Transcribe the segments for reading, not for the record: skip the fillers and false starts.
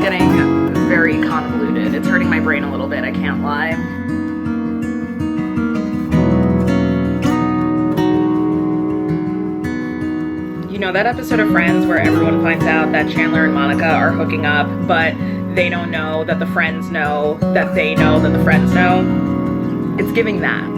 getting very convoluted. It's hurting my brain a little bit, I can't lie. You know that episode of Friends where everyone finds out that Chandler and Monica are hooking up, but they don't know that the friends know that they know that the friends know? It's giving that.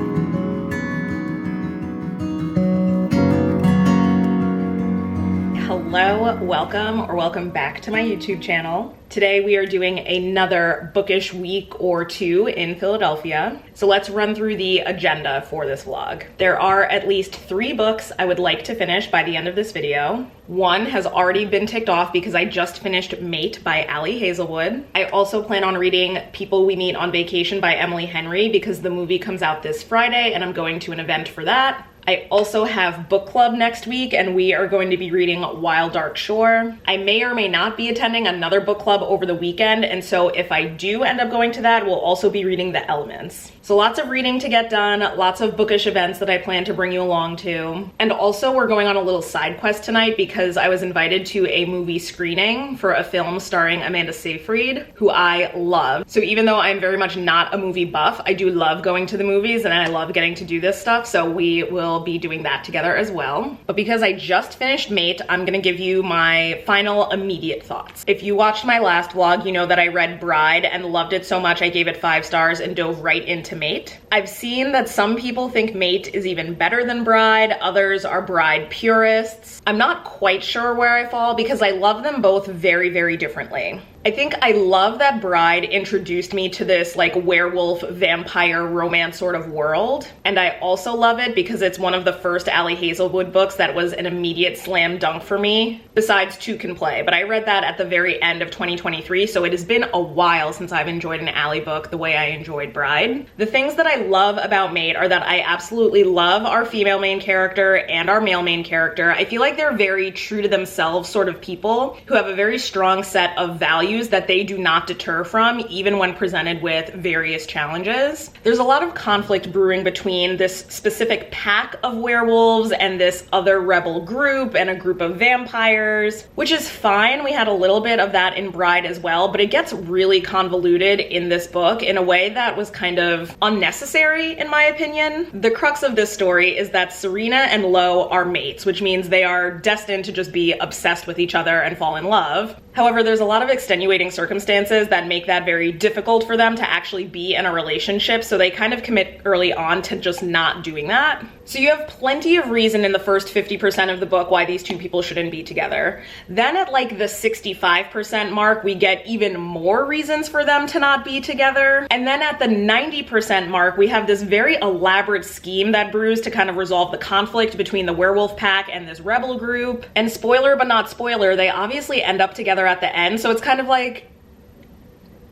Hello, welcome back to my YouTube channel. Today we are doing another bookish week or two in Philadelphia. So let's run through the agenda for this vlog. There are at least 3 books I would like to finish by the end of this video. One has already been ticked off because I just finished Mate by Ali Hazelwood. I also plan on reading People We Meet on Vacation by Emily Henry because the movie comes out this Friday and I'm going to an event for that. I also have book club next week and we are going to be reading Wild Dark Shore. I may or may not be attending another book club over the weekend, and so if I do end up going to that, we'll also be reading The Elements. So lots of reading to get done, lots of bookish events that I plan to bring you along to. And also we're going on a little side quest tonight because I was invited to a movie screening for a film starring Amanda Seyfried, who I love. So even though I'm very much not a movie buff, I do love going to the movies and I love getting to do this stuff, so we will be doing that together as well. But because I just finished Mate, I'm gonna give you my final immediate thoughts. If you watched my last vlog, you know that I read Bride and loved it so much I gave it 5 stars and dove right into Mate. I've seen that some people think Mate is even better than Bride, others are Bride purists. I'm not quite sure where I fall because I love them both very, very differently. I think I love that Bride introduced me to this like werewolf vampire romance sort of world. And I also love it because it's one of the first Ali Hazelwood books that was an immediate slam dunk for me, besides Two Can Play. But I read that at the very end of 2023, so it has been a while since I've enjoyed an Ali book the way I enjoyed Bride. The things that I love about Mate are that I absolutely love our female main character and our male main character. I feel like they're very true to themselves sort of people who have a very strong set of values that they do not deter from, even when presented with various challenges. There's a lot of conflict brewing between this specific pack of werewolves and this other rebel group and a group of vampires, which is fine. We had a little bit of that in Bride as well, but it gets really convoluted in this book in a way that was kind of unnecessary, in my opinion. The crux of this story is that Serena and Lo are mates, which means they are destined to just be obsessed with each other and fall in love. However, there's a lot of extenuating circumstances that make that very difficult for them to actually be in a relationship, so they kind of commit early on to just not doing that. So you have plenty of reason in the first 50% of the book why these two people shouldn't be together. Then at like the 65% mark, we get even more reasons for them to not be together. And then at the 90% mark, we have this very elaborate scheme that brews to kind of resolve the conflict between the werewolf pack and this rebel group. And spoiler but not spoiler, they obviously end up together at the end, so it's kind of like,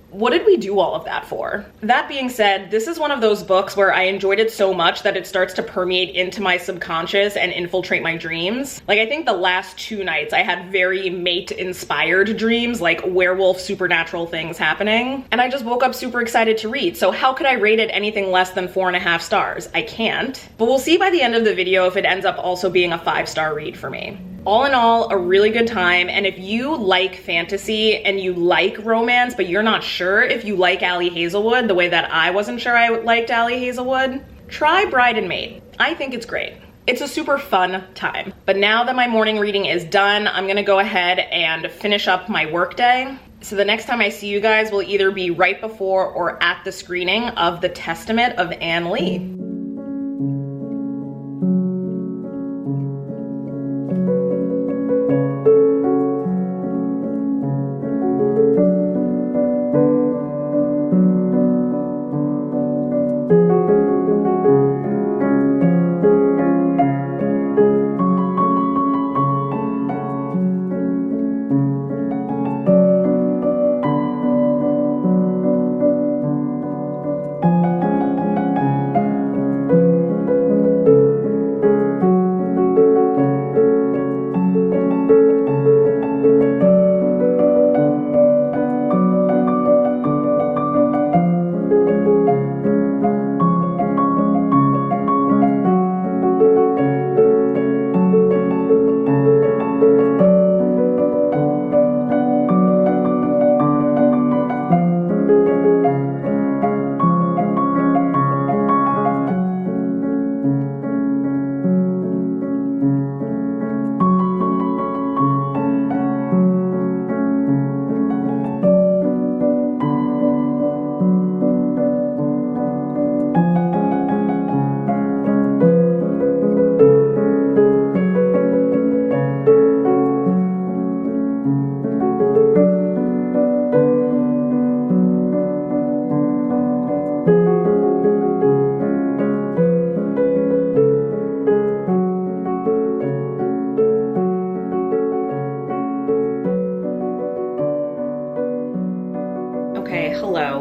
what did we do all of that for? That being said, this is one of those books where I enjoyed it so much that it starts to permeate into my subconscious and infiltrate my dreams. Like, I think the last 2 nights I had very Mate-inspired dreams, like werewolf supernatural things happening, and I just woke up super excited to read. So how could I rate it anything less than 4.5 stars? I can't. But we'll see by the end of the video if it ends up also being a 5-star read for me. All in all, a really good time, and if you like fantasy and you like romance, but you're not sure if you like Ali Hazelwood the way that I wasn't sure I liked Ali Hazelwood, try Bride and Mate. I think it's great. It's a super fun time. But now that my morning reading is done, I'm gonna go ahead and finish up my workday. So the next time I see you guys will either be right before or at the screening of The Testament of Anne Lee.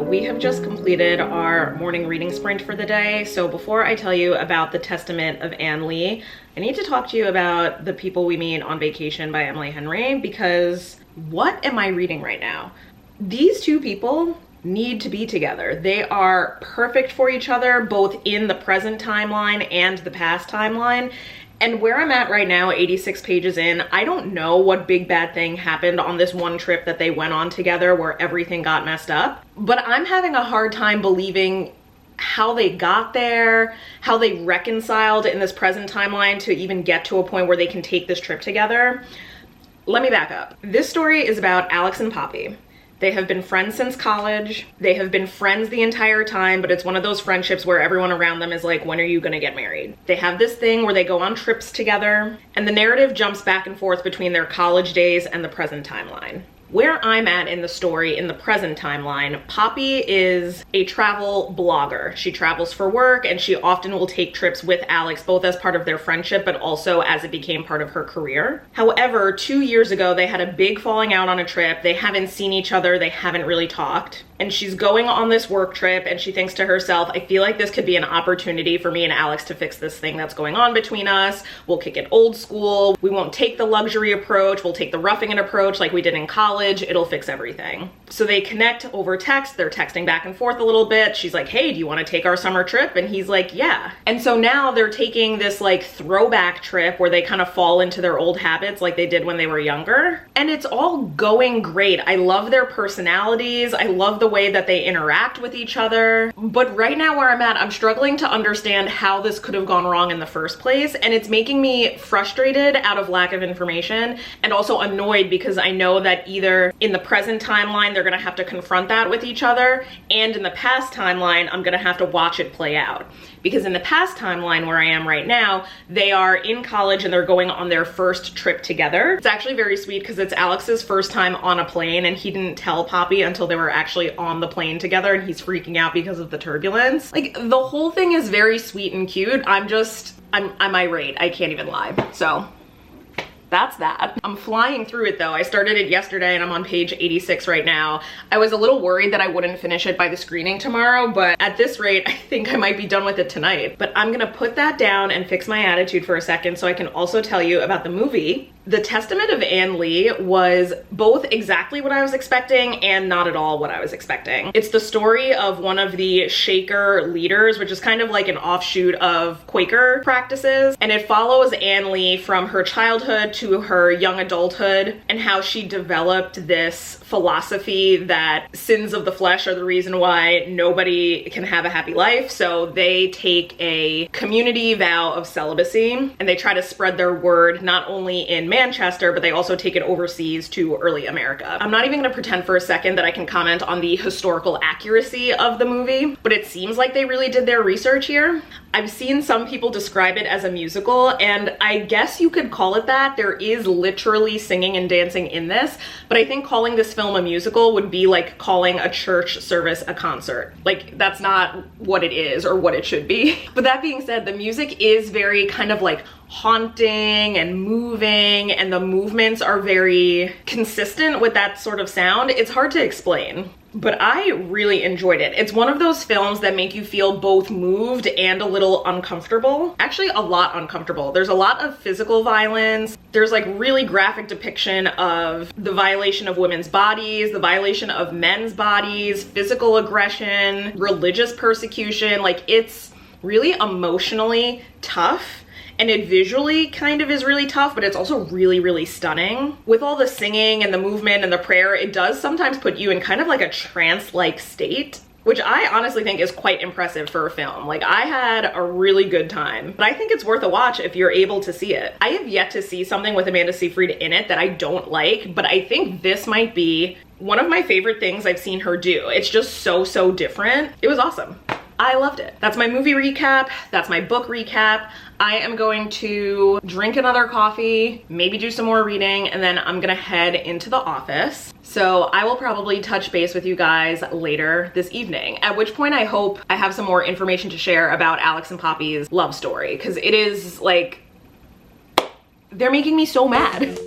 We have just completed our morning reading sprint for the day. So before I tell you about The Testament of Anne Lee, I need to talk to you about The People We Meet on Vacation by Emily Henry, because what am I reading right now? These two people need to be together. They are perfect for each other, both in the present timeline and the past timeline. And where I'm at right now, 86 pages in, I don't know what big bad thing happened on this one trip that they went on together where everything got messed up. But I'm having a hard time believing how they got there, how they reconciled in this present timeline to even get to a point where they can take this trip together. Let me back up. This story is about Alex and Poppy. They have been friends since college. They have been friends the entire time, but it's one of those friendships where everyone around them is like, when are you gonna get married? They have this thing where they go on trips together, and the narrative jumps back and forth between their college days and the present timeline. Where I'm at in the story, in the present timeline, Poppy is a travel blogger. She travels for work, and she often will take trips with Alex, both as part of their friendship, but also as it became part of her career. However, 2 years ago, they had a big falling out on a trip. They haven't seen each other. They haven't really talked. And she's going on this work trip, and she thinks to herself, I feel like this could be an opportunity for me and Alex to fix this thing that's going on between us. We'll kick it old school. We won't take the luxury approach. We'll take the roughing it approach like we did in college. It'll fix everything. So they connect over text. They're texting back and forth a little bit. She's like, hey, do you want to take our summer trip? And he's like, yeah. And so now they're taking this like throwback trip where they kind of fall into their old habits like they did when they were younger. And it's all going great. I love their personalities. I love the way that they interact with each other. But right now where I'm at, I'm struggling to understand how this could have gone wrong in the first place. And it's making me frustrated out of lack of information, and also annoyed because I know that either in the present timeline, they're gonna have to confront that with each other, and in the past timeline, I'm gonna have to watch it play out. Because in the past timeline where I am right now, they are in college and they're going on their first trip together. It's actually very sweet because it's Alex's first time on a plane, and he didn't tell Poppy until they were actually on the plane together, and he's freaking out because of the turbulence. Like, the whole thing is very sweet and cute. I'm irate. I can't even lie. So that's that. I'm flying through it though. I started it yesterday and I'm on page 86 right now. I was a little worried that I wouldn't finish it by the screening tomorrow, but at this rate, I think I might be done with it tonight. But I'm gonna put that down and fix my attitude for a second so I can also tell you about the movie. The Testament of Anne Lee was both exactly what I was expecting and not at all what I was expecting. It's the story of one of the Shaker leaders, which is kind of like an offshoot of Quaker practices. And it follows Anne Lee from her childhood to her young adulthood, and how she developed this philosophy that sins of the flesh are the reason why nobody can have a happy life. So they take a community vow of celibacy, and they try to spread their word not only in Manchester, but they also take it overseas to early America. I'm not even gonna pretend for a second that I can comment on the historical accuracy of the movie, but it seems like they really did their research here. I've seen some people describe it as a musical, and I guess you could call it that. There is literally singing and dancing in this, but I think calling this film a musical would be like calling a church service a concert. Like, that's not what it is or what it should be. But that being said, the music is very kind of like haunting and moving, and the movements are very consistent with that sort of sound. It's hard to explain, but I really enjoyed it. It's one of those films that make you feel both moved and a little uncomfortable. Actually, a lot uncomfortable. There's a lot of physical violence. There's like really graphic depiction of the violation of women's bodies, the violation of men's bodies, physical aggression, religious persecution. Like, it's really emotionally tough. And it visually kind of is really tough, but it's also really, really stunning. With all the singing and the movement and the prayer, it does sometimes put you in kind of like a trance-like state, which I honestly think is quite impressive for a film. Like, I had a really good time, but I think it's worth a watch if you're able to see it. I have yet to see something with Amanda Seyfried in it that I don't like, but I think this might be one of my favorite things I've seen her do. It's just so different. It was awesome. I loved it. That's my movie recap. That's my book recap. I am going to drink another coffee, maybe do some more reading, and then I'm gonna head into the office. So I will probably touch base with you guys later this evening, at which point I hope I have some more information to share about Alex and Poppy's love story, because it is like, they're making me so mad.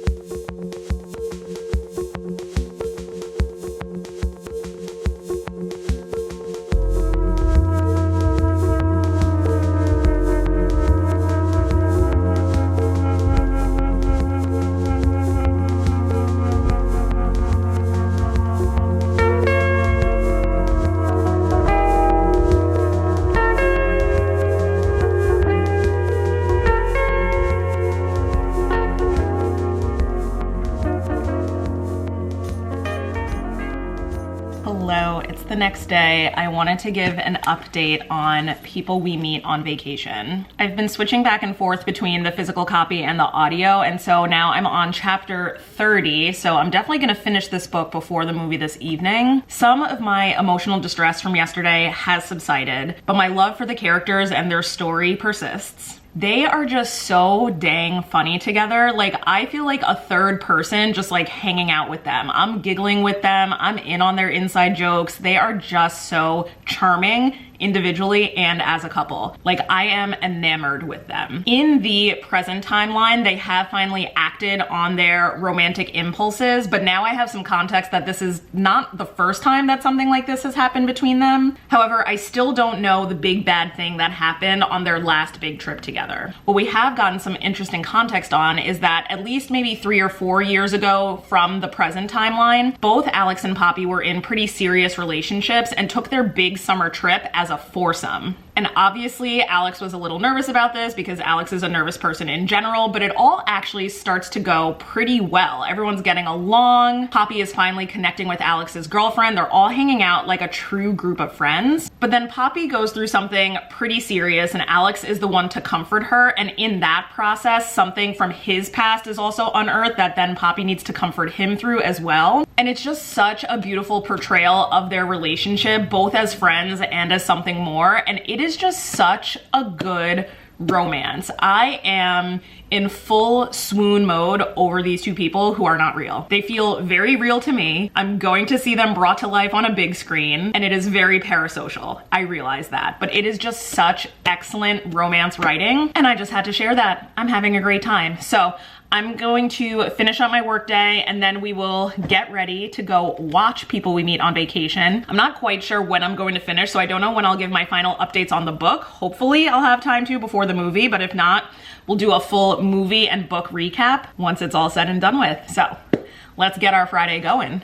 the next day, I wanted to give an update on people we meet on vacation. I've been switching back and forth between the physical copy and the audio, and so now I'm on chapter 30, so I'm definitely gonna finish this book before the movie this evening. Some of my emotional distress from yesterday has subsided, but my love for the characters and their story persists. They are just so dang funny together. Like, I feel like a third person just like hanging out with them. I'm giggling with them. I'm in on their inside jokes. They are just so charming individually and as a couple. Like, I am enamored with them. In the present timeline, they have finally acted on their romantic impulses, but now I have some context that this is not the first time that something like this has happened between them. However, I still don't know the big bad thing that happened on their last big trip together. What we have gotten some interesting context on is that at least maybe 3 or 4 years ago from the present timeline, both Alex and Poppy were in pretty serious relationships and took their big summer trip as a foursome. And obviously Alex was a little nervous about this because Alex is a nervous person in general, but it all actually starts to go pretty well. Everyone's getting along. Poppy is finally connecting with Alex's girlfriend. They're all hanging out like a true group of friends. But then Poppy goes through something pretty serious and Alex is the one to comfort her. And in that process, something from his past is also unearthed that then Poppy needs to comfort him through as well. And it's just such a beautiful portrayal of their relationship, both as friends and as something more. And it is just such a good romance. I am in full swoon mode over these two people who are not real. They feel very real to me. I'm going to see them brought to life on a big screen, and it is very parasocial. I realize that, but it is just such excellent romance writing, and I just had to share that. I'm having a great time. So I'm going to finish up my workday and then we will get ready to go watch People We Meet on Vacation. I'm not quite sure when I'm going to finish, so I don't know when I'll give my final updates on the book. Hopefully I'll have time to before the movie, but if not, we'll do a full movie and book recap once it's all said and done with. So let's get our Friday going.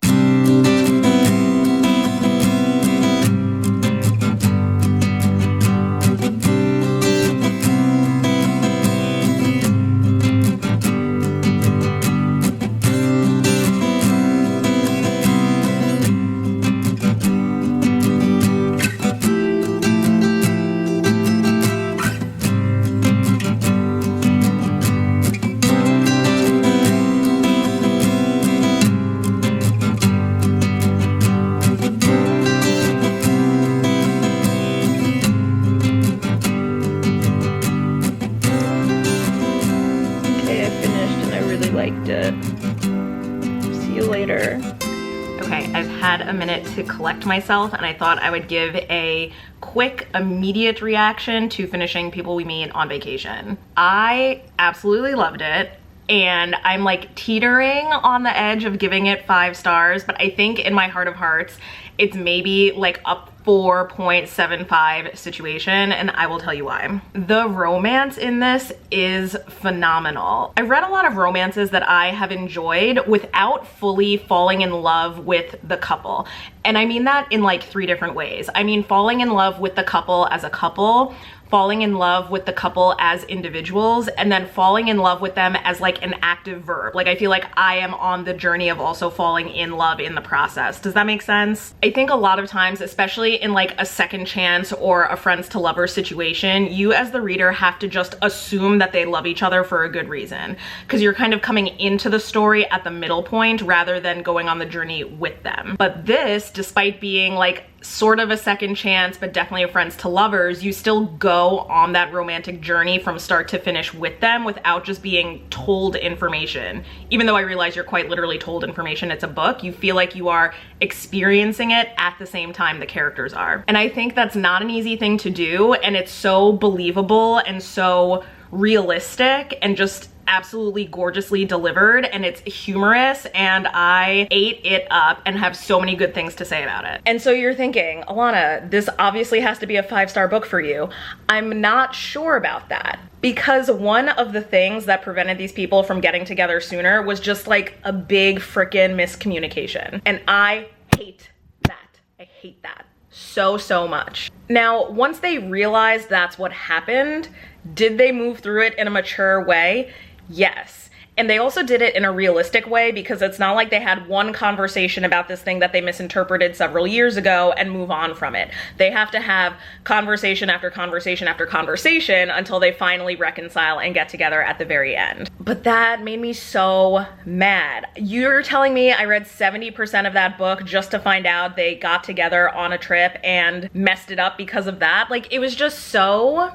A minute to collect myself, and I thought I would give a quick, immediate reaction to finishing People We Meet on Vacation. I absolutely loved it, and I'm like teetering on the edge of giving it 5 stars, but I think in my heart of hearts, it's maybe like a 4.75 situation, and I will tell you why. The romance in this is phenomenal. I've read a lot of romances that I have enjoyed without fully falling in love with the couple. And I mean that in like 3 different ways. I mean falling in love with the couple as a couple, falling in love with the couple as individuals, and then falling in love with them as like an active verb. Like, I feel like I am on the journey of also falling in love in the process. Does that make sense? I think a lot of times, especially in like a second chance or a friends to lovers situation, you as the reader have to just assume that they love each other for a good reason, because you're kind of coming into the story at the middle point rather than going on the journey with them. But this, despite being like sort of a second chance, but definitely a friends to lovers, you still go on that romantic journey from start to finish with them without just being told information. Even though I realize you're quite literally told information, it's a book, you feel like you are experiencing it at the same time the characters are. And I think that's not an easy thing to do, and it's so believable and so realistic and just absolutely gorgeously delivered, and it's humorous, and I ate it up and have so many good things to say about it. And so you're thinking, Alana, this obviously has to be a 5-star book for you. I'm not sure about that, because one of the things that prevented these people from getting together sooner was just like a big frickin' miscommunication. And I hate that. I hate that so much. Now, once they realized that's what happened, did they move through it in a mature way? Yes. And they also did it in a realistic way, because it's not like they had one conversation about this thing that they misinterpreted several years ago and move on from it. They have to have conversation after conversation after conversation until they finally reconcile and get together at the very end. But that made me so mad. You're telling me I read 70% of that book just to find out they got together on a trip and messed it up because of that? Like, it was just so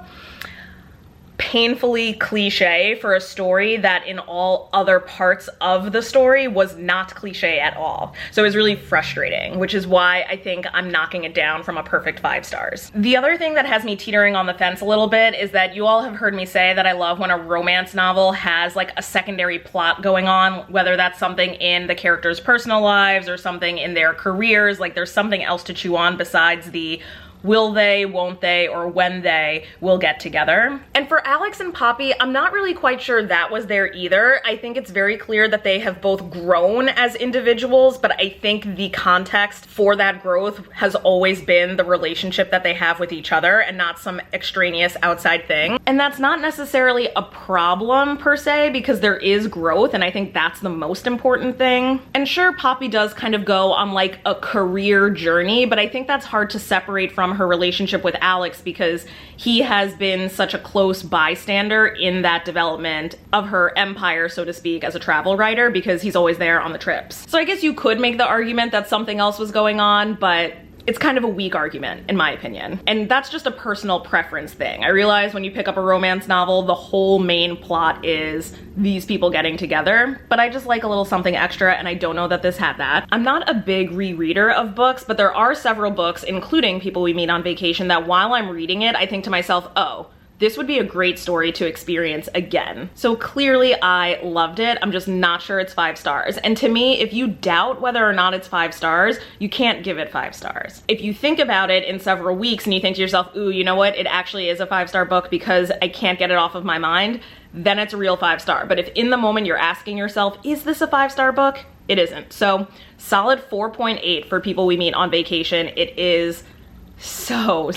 painfully cliche for a story that in all other parts of the story was not cliche at all. So it was really frustrating, which is why I think I'm knocking it down from a perfect 5 stars. The other thing that has me teetering on the fence a little bit is that you all have heard me say that I love when a romance novel has like a secondary plot going on, whether that's something in the characters' personal lives or something in their careers. Like, there's something else to chew on besides the will they, won't they, or when they will get together. And for Alex and Poppy, I'm not really quite sure that was there either. I think it's very clear that they have both grown as individuals, but I think the context for that growth has always been the relationship that they have with each other and not some extraneous outside thing. And that's not necessarily a problem per se, because there is growth, and I think that's the most important thing. And sure, Poppy does kind of go on like a career journey, but I think that's hard to separate from her relationship with Alex, because he has been such a close bystander in that development of her empire, so to speak, as a travel writer, because he's always there on the trips. So I guess you could make the argument that something else was going on, but it's kind of a weak argument, in my opinion. And that's just a personal preference thing. I realize when you pick up a romance novel, the whole main plot is these people getting together, but I just like a little something extra, and I don't know that this had that. I'm not a big rereader of books, but there are several books, including People We Meet on Vacation, that while I'm reading it, I think to myself, oh, this would be a great story to experience again. So clearly I loved it. I'm just not sure it's 5 stars. And to me, if you doubt whether or not it's 5 stars, you can't give it 5 stars. If you think about it in several weeks and you think to yourself, ooh, you know what? It actually is a 5-star book because I can't get it off of my mind, then it's a real 5-star. But if in the moment you're asking yourself, is this a 5-star book? It isn't. So solid 4.8 for People We Meet on Vacation. It is so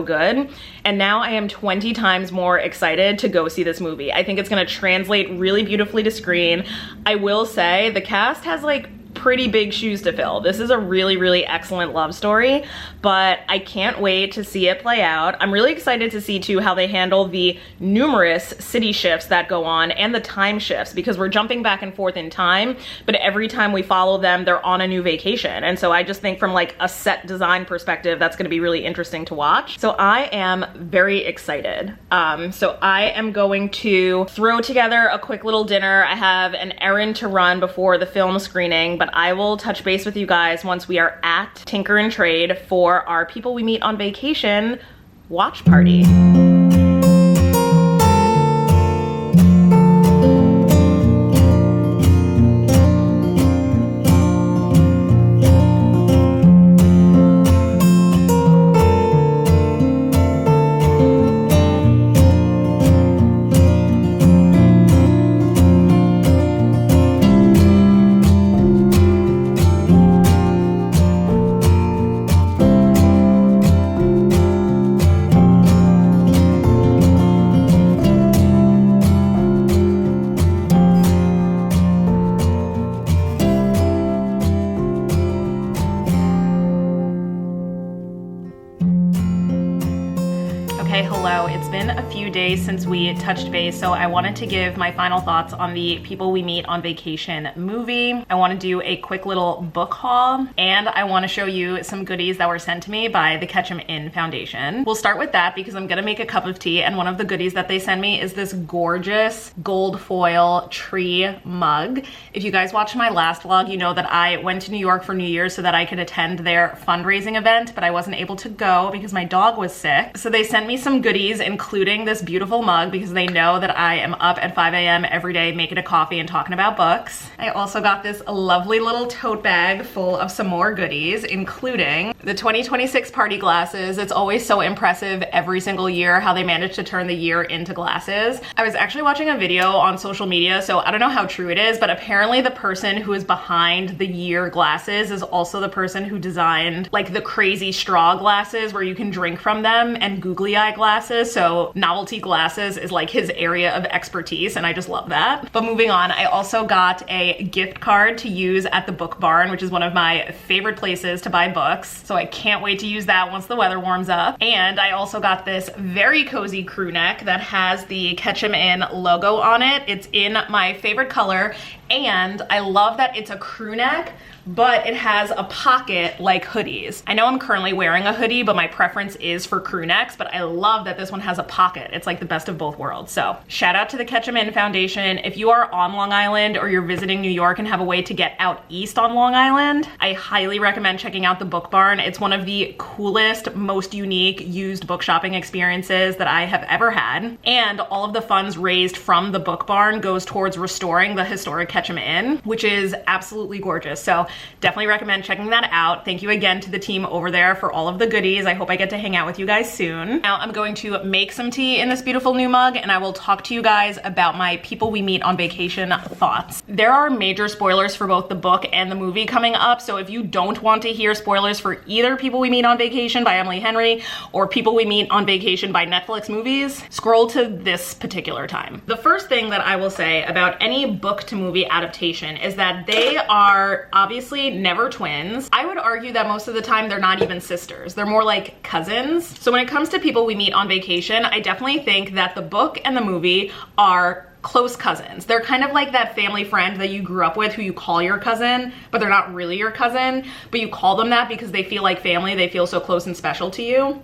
good. And now I am 20 times more excited to go see this movie. I think it's gonna translate really beautifully to screen. I will say the cast has like pretty big shoes to fill. This is a really excellent love story, but I can't wait to see it play out. I'm really excited to see too how they handle the numerous city shifts that go on and the time shifts, because we're jumping back and forth in time, but every time we follow them, they're on a new vacation. And so I just think from like a set design perspective, that's gonna be really interesting to watch. So I am very excited. So I am going to throw together a quick little dinner. I have an errand to run before the film screening, but I will touch base with you guys once we are at Tinker and Trade for our People We Meet on Vacation watch party. Since we touched base, so I wanted to give my final thoughts on the People We Meet on Vacation movie. I want to do a quick little book haul, and I want to show you some goodies that were sent to me by the Ketcham Inn Foundation. We'll start with that because I'm gonna make a cup of tea, and one of the goodies that they sent me is this gorgeous gold foil tree mug. If you guys watched my last vlog, you know that I went to New York for New Year's so that I could attend their fundraising event, but I wasn't able to go because my dog was sick. So they sent me some goodies, including this beautiful mug, because they know that I am up at 5 a.m. every day making a coffee and talking about books. I also got this lovely little tote bag full of some more goodies, including the 2026 party glasses. It's always so impressive every single year how they manage to turn the year into glasses. I was actually watching a video on social media, so I don't know how true it is, but apparently the person who is behind the year glasses is also the person who designed like the crazy straw glasses where you can drink from them and googly eye glasses. So so novelty glasses is like his area of expertise, and I just love that. But moving on, I also got a gift card to use at the Book Barn, which is one of my favorite places to buy books. So I can't wait to use that once the weather warms up. And I also got this very cozy crew neck that has the Ketcham Inn logo on it. It's in my favorite color, and I love that it's a crew neck, but it has a pocket like hoodies. I know I'm currently wearing a hoodie, but my preference is for crew necks, but I love that this one has a pocket. It's like the best of both worlds. So shout out to the Ketcham Inn Foundation. If you are on Long Island or you're visiting New York and have a way to get out east on Long Island, I highly recommend checking out the Book Barn. It's one of the coolest, most unique used book shopping experiences that I have ever had. And all of the funds raised from the Book Barn goes towards restoring the historic Ketcham Inn, which is absolutely gorgeous. So definitely recommend checking that out. Thank you again to the team over there for all of the goodies. I hope I get to hang out with you guys soon. Now I'm going to make some tea in this beautiful new mug, and I will talk to you guys about my people we meet on vacation thoughts. There are major spoilers for both the book and the movie coming up, so if you don't want to hear spoilers for either People We Meet on Vacation by Emily Henry or People We Meet on Vacation by Netflix Movies, scroll to this particular time. The first thing that I will say about any book to movie adaptation is that they are obviously never twins. I would argue that most of the time they're not even sisters. They're more like cousins. So when it comes to People We Meet on Vacation, I definitely think that the book and the movie are close cousins. They're kind of like that family friend that you grew up with who you call your cousin, but they're not really your cousin, but you call them that because they feel like family. They feel so close and special to you.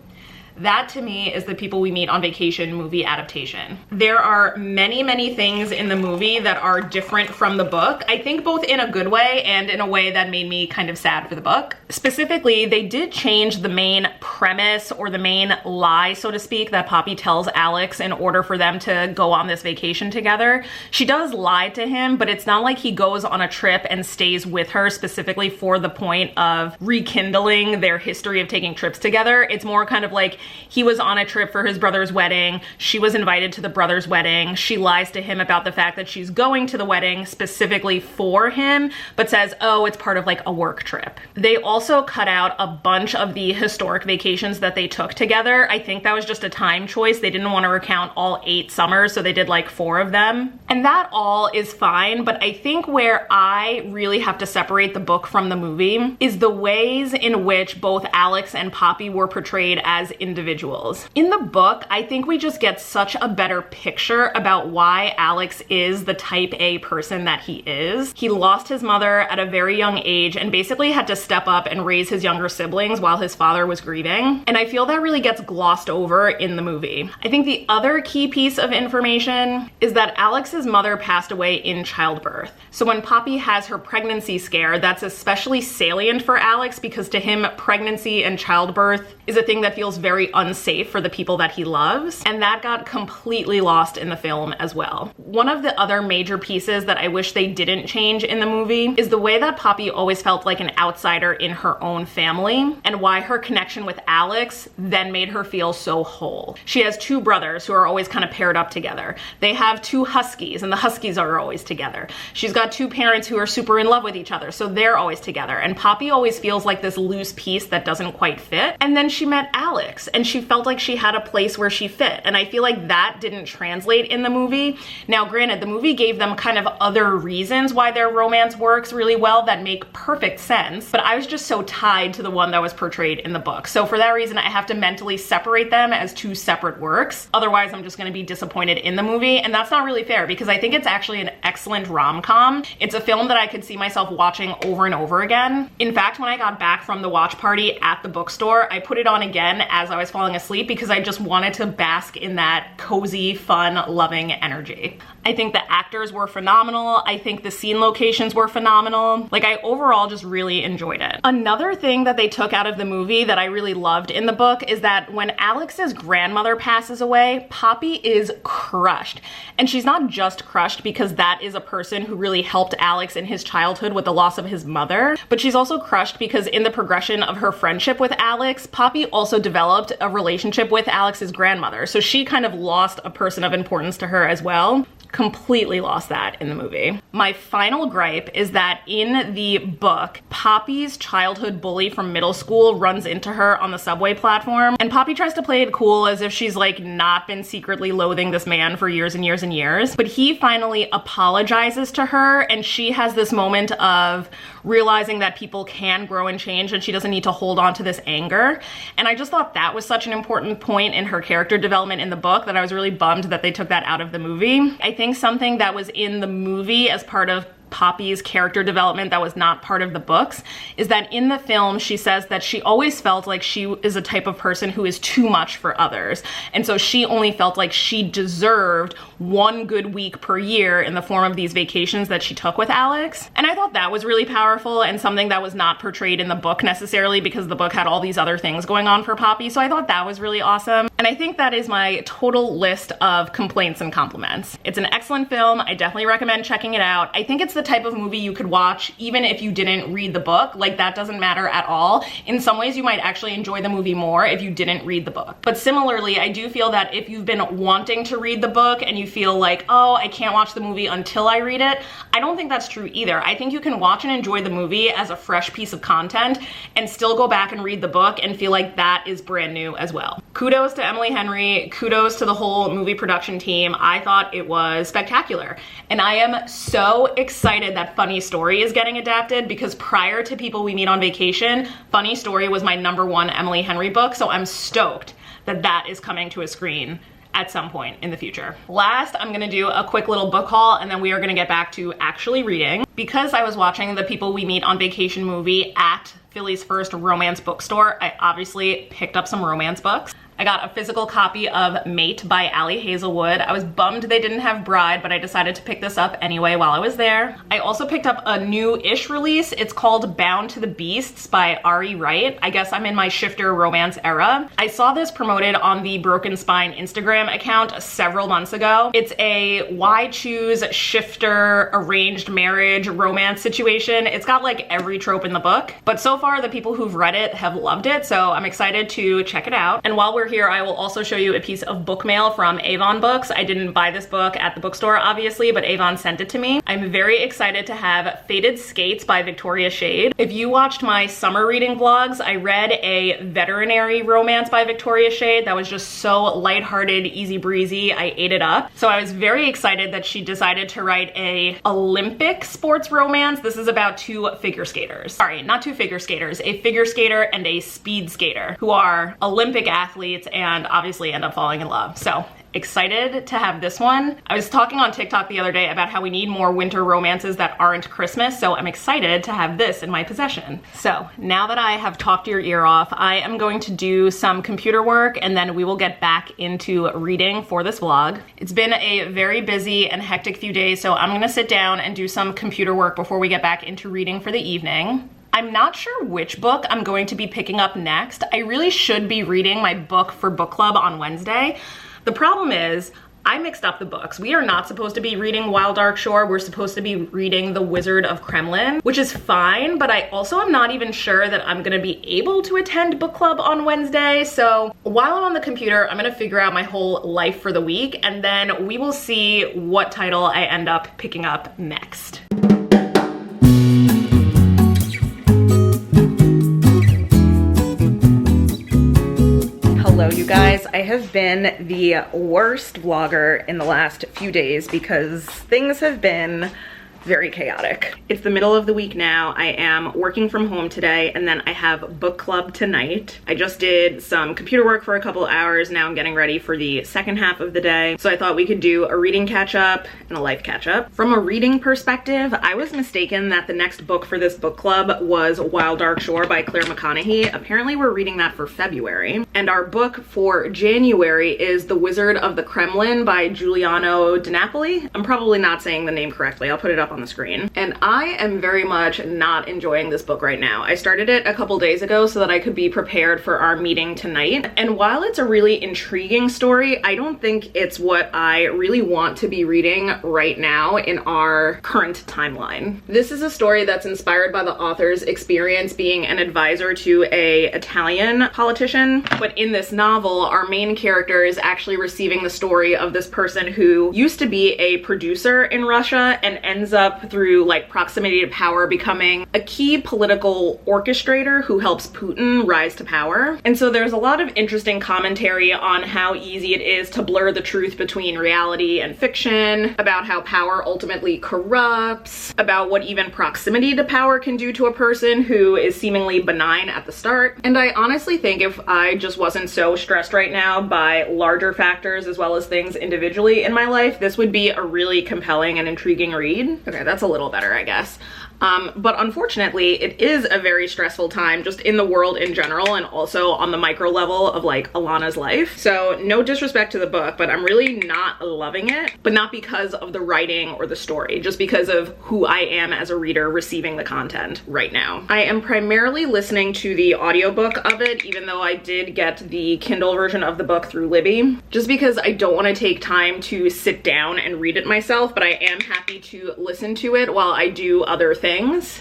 That to me is the People We Meet on Vacation movie adaptation. There are many, many things in the movie that are different from the book. I think both in a good way and in a way that made me kind of sad for the book. Specifically, they did change the main premise or the main lie, so to speak, that Poppy tells Alex in order for them to go on this vacation together. She does lie to him, but it's not like he goes on a trip and stays with her specifically for the point of rekindling their history of taking trips together. It's more kind of like he was on a trip for his brother's wedding. She was invited to the brother's wedding. She lies to him about the fact that she's going to the wedding specifically for him, but says, oh, it's part of like a work trip. They also cut out a bunch of the historic vacations that they took together. I think that was just a time choice. They didn't want to recount all 8 summers, so they did like 4 of them. And that all is fine, but I think where I really have to separate the book from the movie is the ways in which both Alex and Poppy were portrayed as individuals. In the book, I think we just get such a better picture about why Alex is the type A person that he is. He lost his mother at a very young age and basically had to step up and raise his younger siblings while his father was grieving. And I feel that really gets glossed over in the movie. I think the other key piece of information is that Alex's mother passed away in childbirth. So when Poppy has her pregnancy scare, that's especially salient for Alex because to him, pregnancy and childbirth is a thing that feels very unsafe for the people that he loves. And that got completely lost in the film as well. One of the other major pieces that I wish they didn't change in the movie is the way that Poppy always felt like an outsider in her own family and why her connection with Alex then made her feel so whole. She has 2 brothers who are always kind of paired up together. They have 2 huskies and the huskies are always together. She's got 2 parents who are super in love with each other, so they're always together. And Poppy always feels like this loose piece that doesn't quite fit. And then she met Alex and she felt like she had a place where she fit. And I feel like that didn't translate in the movie. Now, granted, the movie gave them kind of other reasons why their romance works really well that make perfect sense, but I was just so tied to the one that was portrayed in the book. So for that reason, I have to mentally separate them as 2 separate works. Otherwise, I'm just gonna be disappointed in the movie, and that's not really fair because I think it's actually an excellent rom-com. It's a film that I could see myself watching over and over again. In fact, when I got back from the watch party at the bookstore, I put it on again as I was falling asleep because I just wanted to bask in that cozy, fun, loving energy. I think the actors were phenomenal. I think the scene locations were phenomenal. Like, I overall just really enjoyed it. Another thing that they took out of the movie that I really loved in the book is that when Alex's grandmother passes away, Poppy is crushed. And she's not just crushed because that is a person who really helped Alex in his childhood with the loss of his mother, but she's also crushed because in the progression of her friendship with Alex, Poppy also developed a relationship with Alex's grandmother. So she kind of lost a person of importance to her as well. Completely lost that in the movie. My final gripe is that in the book, Poppy's childhood bully from middle school runs into her on the subway platform, and Poppy tries to play it cool as if she's like not been secretly loathing this man for years and years and years. But he finally apologizes to her, and she has this moment of realizing that people can grow and change and she doesn't need to hold on to this anger. And I just thought that was such an important point in her character development in the book that I was really bummed that they took that out of the movie. I think something that was in the movie as part of Poppy's character development that was not part of the books is that in the film she says that she always felt like she is a type of person who is too much for others, and so she only felt like she deserved one good week per year in the form of these vacations that she took with Alex. And I thought that was really powerful and something that was not portrayed in the book necessarily, because the book had all these other things going on for Poppy. So I thought that was really awesome, and I think that is my total list of complaints and compliments. It's an excellent film. I definitely recommend checking it out. I think it's the type of movie you could watch even if you didn't read the book. Like, that doesn't matter at all. In some ways you might actually enjoy the movie more if you didn't read the book. But similarly, I do feel that if you've been wanting to read the book and you feel like, oh, I can't watch the movie until I read it, I don't think that's true either. I think you can watch and enjoy the movie as a fresh piece of content and still go back and read the book and feel like that is brand new as well. Kudos to Emily Henry, kudos to the whole movie production team. I thought it was spectacular, and I am so excited that Funny Story is getting adapted, because prior to People We Meet on Vacation, Funny Story was my #1 Emily Henry book, so I'm stoked that that is coming to a screen at some point in the future. Last, I'm gonna do a quick little book haul, and then we are gonna get back to actually reading. Because I was watching the People We Meet on Vacation movie at Philly's first romance bookstore, I obviously picked up some romance books. I got a physical copy of Mate by Ali Hazelwood. I was bummed they didn't have Bride, but I decided to pick this up anyway while I was there. I also picked up a new-ish release. It's called Bound to the Beasts by Ari Wright. I guess I'm in my shifter romance era. I saw this promoted on the Broken Spine Instagram account several months ago. It's a why choose shifter arranged marriage romance situation. It's got like every trope in the book, but so far the people who've read it have loved it, so I'm excited to check it out. And while we're here, I will also show you a piece of book mail from Avon Books. I didn't buy this book at the bookstore, obviously, but Avon sent it to me. I'm very excited to have Faded Skates by Victoria Shade. If you watched my summer reading vlogs, I read a veterinary romance by Victoria Shade that was just so lighthearted, easy breezy. I ate it up. So I was very excited that she decided to write a Olympic sports romance. This is about two figure skaters. Sorry, not two figure skaters, a figure skater and a speed skater who are Olympic athletes and obviously end up falling in love. So excited to have this one. I was talking on TikTok the other day about how we need more winter romances that aren't Christmas, so I'm excited to have this in my possession. So now that I have talked your ear off, I am going to do some computer work, and then we will get back into reading for this vlog. It's been a very busy and hectic few days, so I'm gonna sit down and do some computer work before we get back into reading for the evening. I'm not sure which book I'm going to be picking up next. I really should be reading my book for book club on Wednesday. The problem is, I mixed up the books. We are not supposed to be reading Wild Dark Shore. We're supposed to be reading The Wizard of Kremlin, which is fine, but I also am not even sure that I'm gonna be able to attend book club on Wednesday. So while I'm on the computer, I'm gonna figure out my whole life for the week, and then we will see what title I end up picking up next. Hello, you guys. I have been the worst vlogger in the last few days because things have been very chaotic. It's the middle of the week now. I am working from home today, and then I have book club tonight. I just did some computer work for a couple hours. Now I'm getting ready for the second half of the day. So I thought we could do a reading catch up and a life catch up. From a reading perspective, I was mistaken that the next book for this book club was Wild Dark Shore by Claire McConaughey. Apparently we're reading that for February. And our book for January is The Wizard of the Kremlin by Giuliano Di Napoli. I'm probably not saying the name correctly. I'll put it up on the screen. And I am very much not enjoying this book right now. I started it a couple days ago so that I could be prepared for our meeting tonight. And while it's a really intriguing story, I don't think it's what I really want to be reading right now in our current timeline. This is a story that's inspired by the author's experience being an advisor to an Italian politician. But in this novel, our main character is actually receiving the story of this person who used to be a producer in Russia and ends up through like proximity to power becoming a key political orchestrator who helps Putin rise to power. And so there's a lot of interesting commentary on how easy it is to blur the truth between reality and fiction, about how power ultimately corrupts, about what even proximity to power can do to a person who is seemingly benign at the start. And I honestly think if I just wasn't so stressed right now by larger factors as well as things individually in my life, this would be a really compelling and intriguing read. Okay, that's a little better, I guess. But unfortunately, it is a very stressful time just in the world in general and also on the micro level of like Alana's life. So no disrespect to the book, but I'm really not loving it, but not because of the writing or the story, just because of who I am as a reader receiving the content right now. I am primarily listening to the audiobook of it, even though I did get the Kindle version of the book through Libby, just because I don't want to take time to sit down and read it myself, but I am happy to listen to it while I do other things.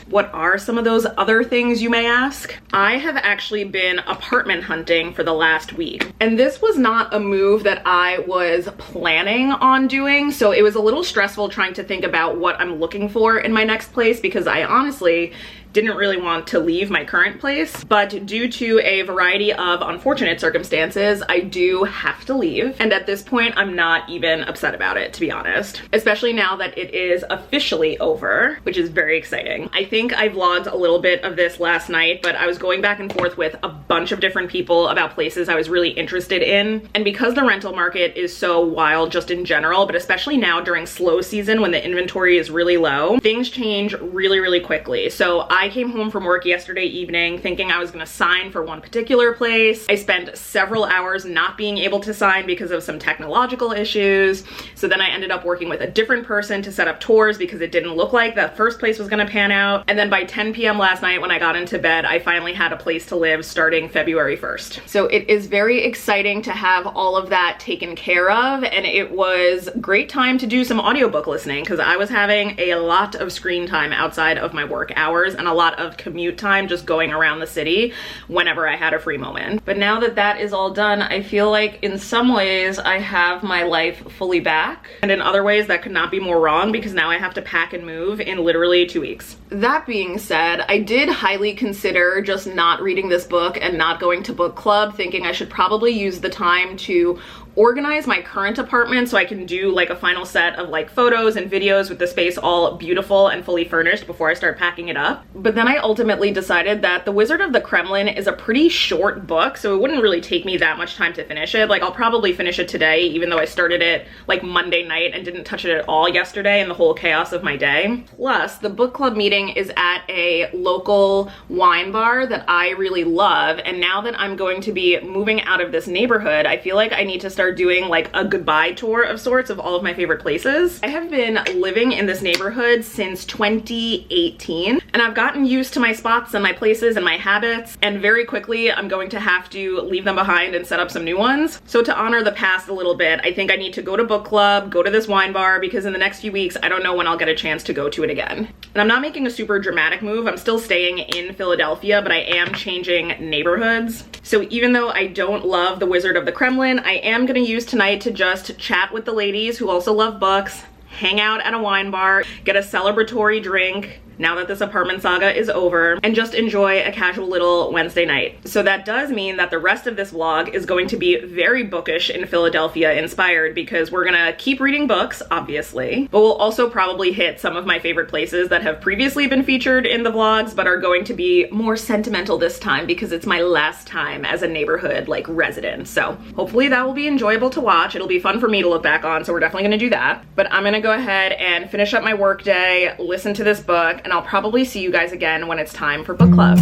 What are some of those other things, you may ask? I have actually been apartment hunting for the last week, and this was not a move that I was planning on doing, so it was a little stressful trying to think about what I'm looking for in my next place because I honestly didn't really want to leave my current place, but due to a variety of unfortunate circumstances, I do have to leave. And at this point, I'm not even upset about it, to be honest, especially now that it is officially over, which is very exciting. I think I vlogged a little bit of this last night, but I was going back and forth with a bunch of different people about places I was really interested in. And because the rental market is so wild just in general, but especially now during slow season when the inventory is really low, things change really, really quickly. So I came home from work yesterday evening thinking I was gonna sign for one particular place. I spent several hours not being able to sign because of some technological issues. So then I ended up working with a different person to set up tours because it didn't look like that first place was gonna pan out. And then by 10 p.m. last night when I got into bed, I finally had a place to live starting February 1st. So it is very exciting to have all of that taken care of, and it was great time to do some audiobook listening because I was having a lot of screen time outside of my work hours and a lot of commute time just going around the city whenever I had a free moment. But now that that is all done, I feel like in some ways I have my life fully back, and in other ways that could not be more wrong because now I have to pack and move in literally 2 weeks. That being said, I did highly consider just not reading this book and not going to book club, thinking I should probably use the time to organize my current apartment so I can do like a final set of like photos and videos with the space all beautiful and fully furnished before I start packing it up. But then I ultimately decided that The Wizard of the Kremlin is a pretty short book, so it wouldn't really take me that much time to finish it. Like I'll probably finish it today, even though I started it like Monday night and didn't touch it at all yesterday in the whole chaos of my day. Plus, the book club meeting is at a local wine bar that I really love, and now that I'm going to be moving out of this neighborhood, I feel like I need to start doing like a goodbye tour of sorts of all of my favorite places. I have been living in this neighborhood since 2018, and I've gotten used to my spots and my places and my habits, and very quickly I'm going to have to leave them behind and set up some new ones. So to honor the past a little bit, I think I need to go to book club, go to this wine bar, because in the next few weeks I don't know when I'll get a chance to go to it again. And I'm not making a super dramatic move. I'm still staying in Philadelphia, but I am changing neighborhoods. So even though I don't love The Wizard of the Kremlin, I am gonna use tonight to just chat with the ladies who also love books, hang out at a wine bar, get a celebratory drink now that this apartment saga is over, and just enjoy a casual little Wednesday night. So that does mean that the rest of this vlog is going to be very bookish in Philadelphia inspired, because we're gonna keep reading books, obviously, but we'll also probably hit some of my favorite places that have previously been featured in the vlogs, but are going to be more sentimental this time because it's my last time as a neighborhood like resident. So hopefully that will be enjoyable to watch. It'll be fun for me to look back on, so we're definitely gonna do that. But I'm gonna go ahead and finish up my work day, listen to this book, and I'll probably see you guys again when it's time for book club.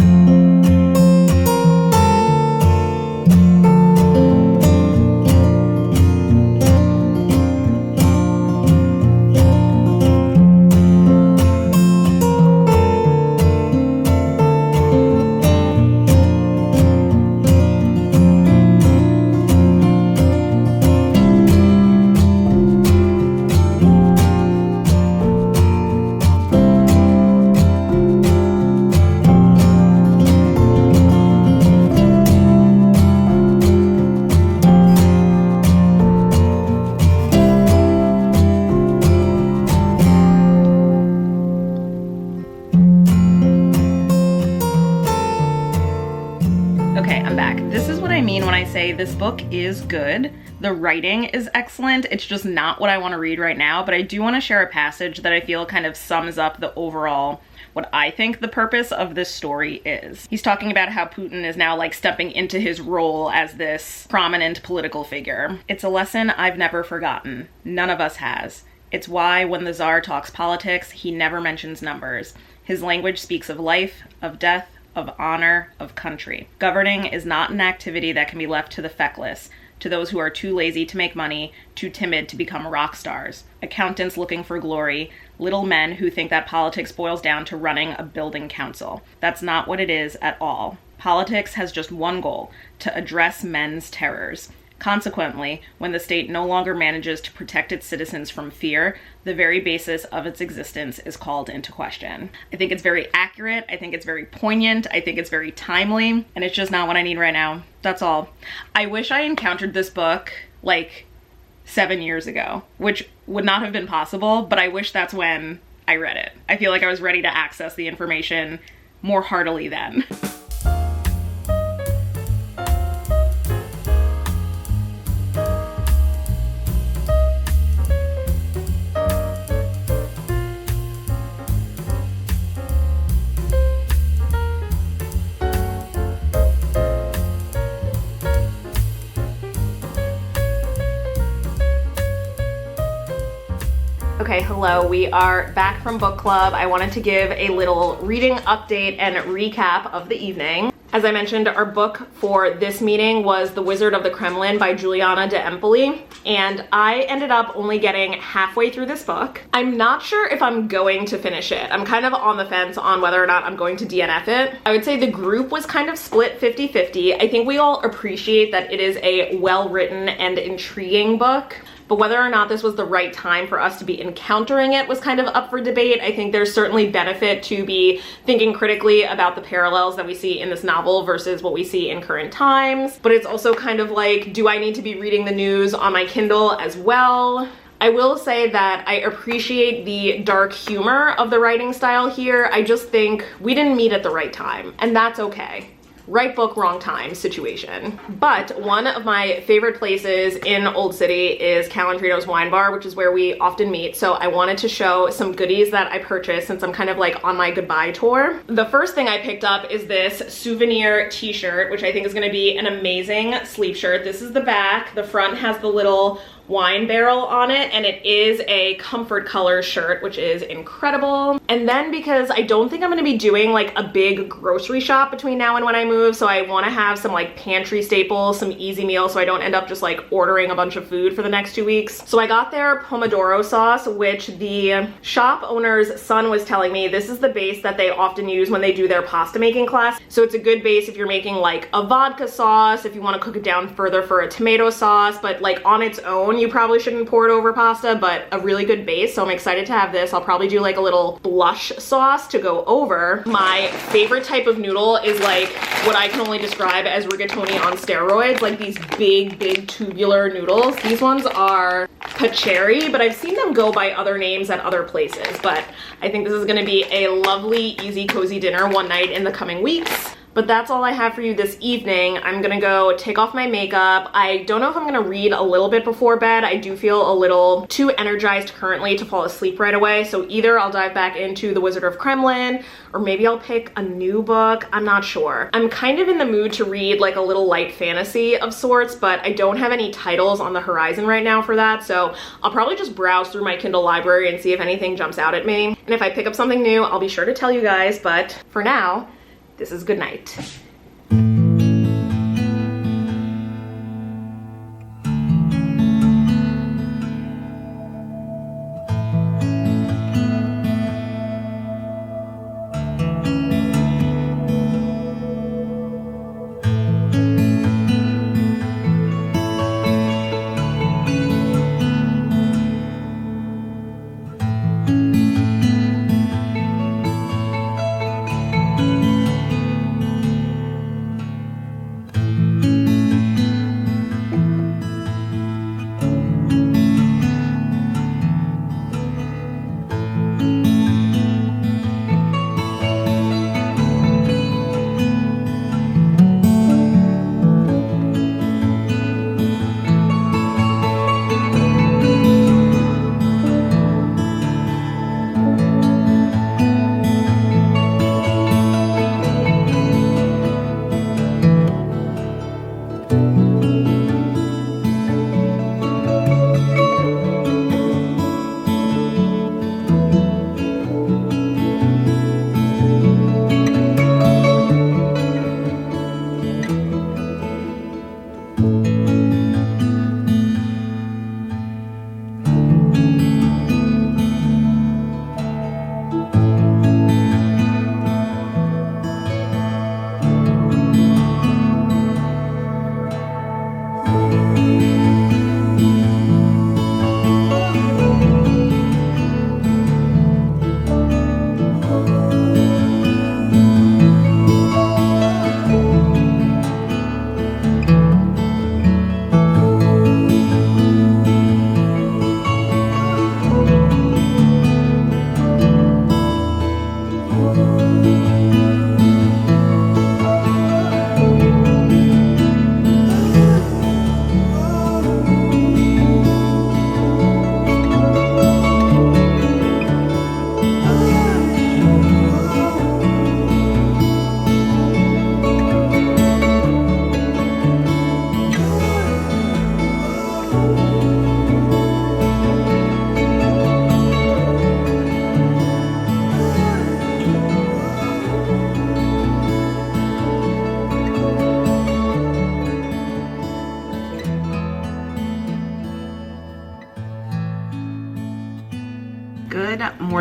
Okay, I'm back. This is what I mean when I say this book is good. The writing is excellent. It's just not what I want to read right now, but I do want to share a passage that I feel kind of sums up the overall, what I think the purpose of this story is. He's talking about how Putin is now like stepping into his role as this prominent political figure. It's a lesson I've never forgotten. None of us has. It's why when the Tsar talks politics, he never mentions numbers. His language speaks of life, of death, of honor, of country. Governing is not an activity that can be left to the feckless, to those who are too lazy to make money, too timid to become rock stars, accountants looking for glory, little men who think that politics boils down to running a building council. That's not what it is at all. Politics has just one goal: to address men's terrors. Consequently, when the state no longer manages to protect its citizens from fear, the very basis of its existence is called into question. I think it's very accurate. I think it's very poignant. I think it's very timely, and it's just not what I need right now. That's all. I wish I encountered this book like 7 years ago, which would not have been possible, but I wish that's when I read it. I feel like I was ready to access the information more heartily then. Okay, hello, we are back from book club. I wanted to give a little reading update and recap of the evening. As I mentioned, our book for this meeting was The Wizard of the Kremlin by Juliana de Empoli, and I ended up only getting halfway through this book. I'm not sure if I'm going to finish it. I'm kind of on the fence on whether or not I'm going to DNF it. I would say the group was kind of split 50-50. I think we all appreciate that it is a well-written and intriguing book, but whether or not this was the right time for us to be encountering it was kind of up for debate. I think there's certainly benefit to be thinking critically about the parallels that we see in this novel versus what we see in current times. But it's also kind of like, do I need to be reading the news on my Kindle as well? I will say that I appreciate the dark humor of the writing style here. I just think we didn't meet at the right time, and that's okay. Right book, wrong time situation. But one of my favorite places in Old City is Calandrino's Wine Bar, which is where we often meet. So I wanted to show some goodies that I purchased since I'm kind of like on my goodbye tour. The first thing I picked up is this souvenir t-shirt, which I think is gonna be an amazing sleeve shirt. This is the back. The front has the little wine barrel on it, and it is a comfort color shirt, which is incredible. And then because I don't think I'm gonna be doing like a big grocery shop between now and when I move, so I wanna have some like pantry staples, some easy meals, so I don't end up just like ordering a bunch of food for the next 2 weeks. So I got their pomodoro sauce, which the shop owner's son was telling me this is the base that they often use when they do their pasta making class. So it's a good base if you're making like a vodka sauce, if you wanna cook it down further for a tomato sauce, but like on its own, you probably shouldn't pour it over pasta, but a really good base. So I'm excited to have this. I'll probably do like a little blush sauce to go over. My favorite type of noodle is like what I can only describe as rigatoni on steroids, like these big tubular noodles. These ones are pacheri, but I've seen them go by other names at other places. But I think this is gonna be a lovely, easy, cozy dinner one night in the coming weeks. But that's all I have for you this evening. I'm gonna go take off my makeup. I don't know if I'm gonna read a little bit before bed. I do feel a little too energized currently to fall asleep right away. So either I'll dive back into The Wizard of Kremlin, or maybe I'll pick a new book. I'm not sure. I'm kind of in the mood to read like a little light fantasy of sorts, but I don't have any titles on the horizon right now for that. So I'll probably just browse through my Kindle library and see if anything jumps out at me. And if I pick up something new, I'll be sure to tell you guys. But for now, this is good night.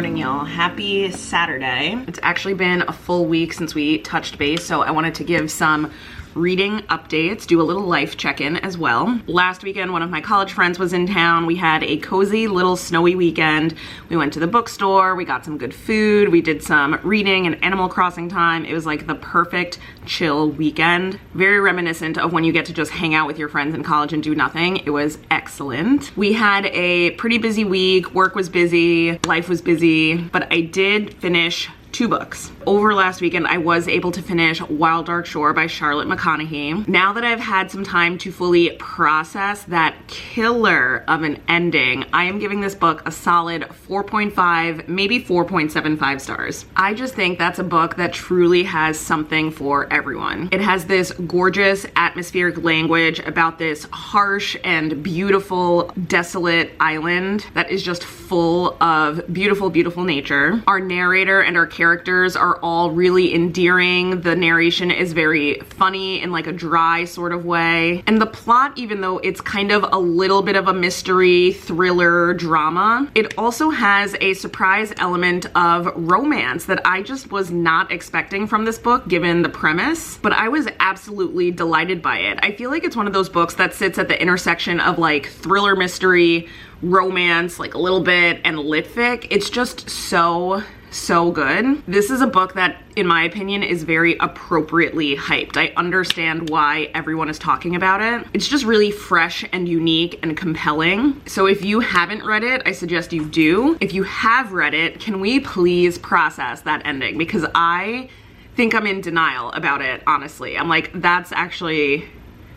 morning, y'all. Happy Saturday. It's actually been a full week since we touched base, so I wanted to give some reading updates, do a little life check-in as well. Last weekend, one of my college friends was in town. We had a cozy little snowy weekend. We went to the bookstore, we got some good food, we did some reading and Animal Crossing time. It was like the perfect chill weekend. Very reminiscent of when you get to just hang out with your friends in college and do nothing. It was excellent. We had a pretty busy week. Work was busy, life was busy, but I did finish 2 books. Over last weekend, I was able to finish Wild Dark Shore by Charlotte McConaughey. Now that I've had some time to fully process that killer of an ending, I am giving this book a solid 4.5, maybe 4.75 stars. I just think that's a book that truly has something for everyone. It has this gorgeous atmospheric language about this harsh and beautiful, desolate island that is just full of beautiful, beautiful nature. Our narrator and our characters are all really endearing. The narration is very funny in like a dry sort of way. And the plot, even though it's kind of a little bit of a mystery, thriller, drama, it also has a surprise element of romance that I just was not expecting from this book given the premise, but I was absolutely delighted by it. I feel like it's one of those books that sits at the intersection of like thriller, mystery, romance, like a little bit, and lit fic. It's just so good. This is a book that, in my opinion, is very appropriately hyped. I understand why everyone is talking about it. It's just really fresh and unique and compelling. So if you haven't read it, I suggest you do. If you have read it, can we please process that ending? Because I think I'm in denial about it, honestly. I'm like, that's actually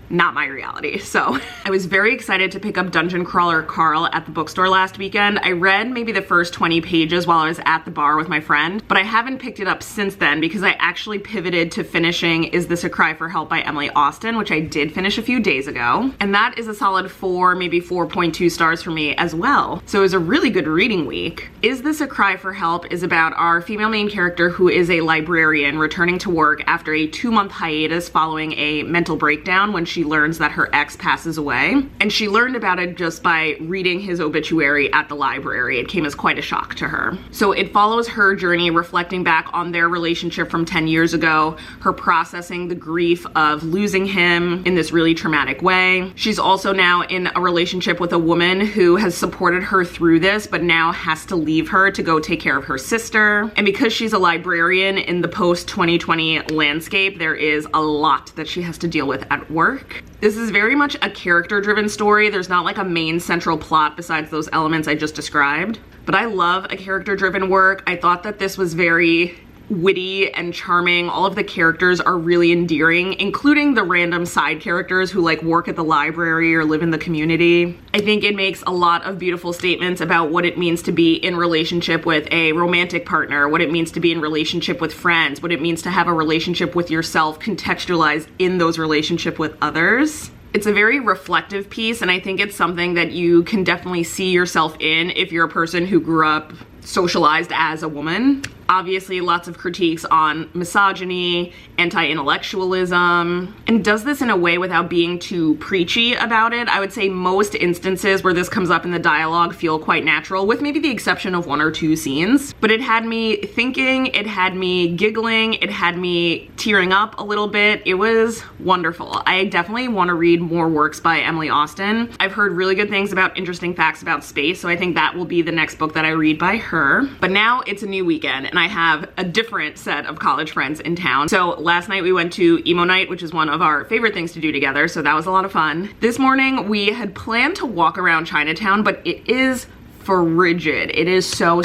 not my reality. So I was very excited to pick up Dungeon Crawler Carl at the bookstore last weekend. I read maybe the first 20 pages while I was at the bar with my friend, but I haven't picked it up since then because I actually pivoted to finishing Is This a Cry for Help by Emily Austen, which I did finish a few days ago. And that is a solid 4, maybe 4.2 stars for me as well. So it was a really good reading week. Is This a Cry for Help is about our female main character who is a librarian returning to work after a 2-month hiatus following a mental breakdown when she learns that her ex passes away. And she learned about it just by reading his obituary at the library. It came as quite a shock to her. So it follows her journey reflecting back on their relationship from 10 years ago, her processing the grief of losing him in this really traumatic way. She's also now in a relationship with a woman who has supported her through this, but now has to leave her to go take care of her sister. And because she's a librarian in the post-2020 landscape, there is a lot that she has to deal with at work. This is very much a character-driven story. There's not like a main central plot besides those elements I just described. But I love a character-driven work. I thought that this was very witty and charming. All of the characters are really endearing, including the random side characters who like work at the library or live in the community. I think it makes a lot of beautiful statements about what it means to be in relationship with a romantic partner, what it means to be in relationship with friends, what it means to have a relationship with yourself contextualized in those relationships with others. It's a very reflective piece, and I think it's something that you can definitely see yourself in if you're a person who grew up socialized as a woman. Obviously, lots of critiques on misogyny, anti-intellectualism, and does this in a way without being too preachy about it. I would say most instances where this comes up in the dialogue feel quite natural, with maybe the exception of 1 or 2 scenes. But it had me thinking, it had me giggling, it had me tearing up a little bit. It was wonderful. I definitely want to read more works by Emily Austen. I've heard really good things about interesting facts about space, so I think that will be the next book that I read by her. But now it's a new weekend, and I have a different set of college friends in town. So last night we went to emo night, which is one of our favorite things to do together, so that was a lot of fun. This morning we had planned to walk around Chinatown, but it is frigid. It is so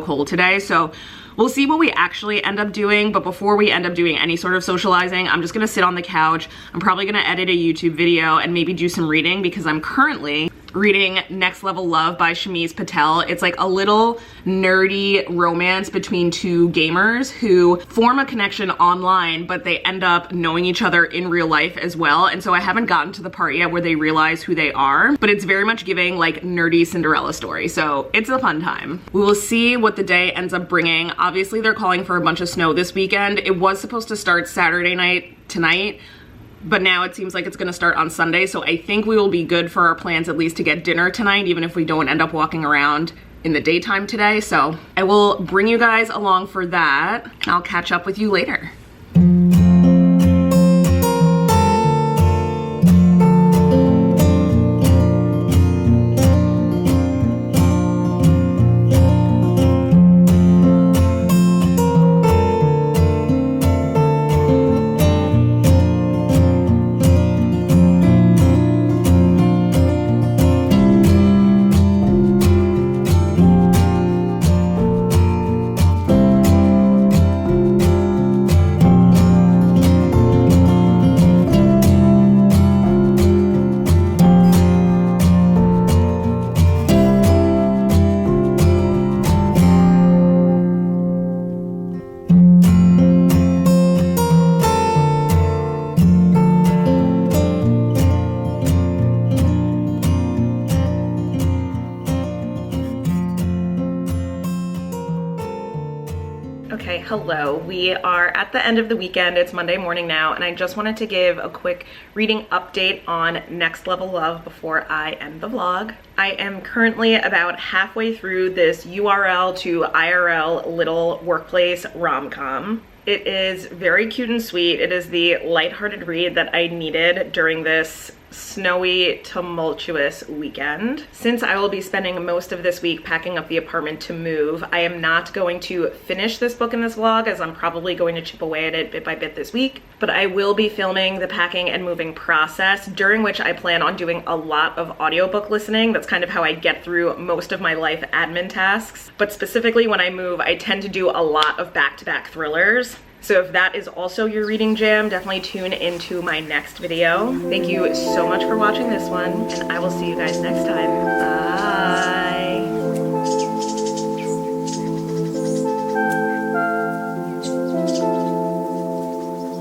cold today, so we'll see what we actually end up doing. But before we end up doing any sort of socializing, I'm just gonna sit on the couch. I'm probably gonna edit a YouTube video and maybe do some reading because I'm currently reading Next Level Love by Shamiz Patel. It's like a little nerdy romance between 2 gamers who form a connection online, but they end up knowing each other in real life as well. And so I haven't gotten to the part yet where they realize who they are, but it's very much giving like nerdy Cinderella story. So it's a fun time. We will see what the day ends up bringing. Obviously they're calling for a bunch of snow this weekend. It was supposed to start Saturday night tonight, but now it seems like it's gonna start on Sunday, so I think we will be good for our plans at least to get dinner tonight, even if we don't end up walking around in the daytime today, so I will bring you guys along for that, and I'll catch up with you later. Okay, hello. We are at the end of the weekend. It's Monday morning now, and I just wanted to give a quick reading update on Next Level Love before I end the vlog. I am currently about halfway through this URL to IRL little workplace rom-com. It is very cute and sweet. It is the lighthearted read that I needed during this snowy, tumultuous weekend. Since I will be spending most of this week packing up the apartment to move, I am not going to finish this book in this vlog, as I'm probably going to chip away at it bit by bit this week, but I will be filming the packing and moving process, during which I plan on doing a lot of audiobook listening. That's kind of how I get through most of my life admin tasks. But specifically when I move, I tend to do a lot of back-to-back thrillers. So if that is also your reading jam, definitely tune into my next video. Thank you so much for watching this one, and I will see you guys next time. Bye.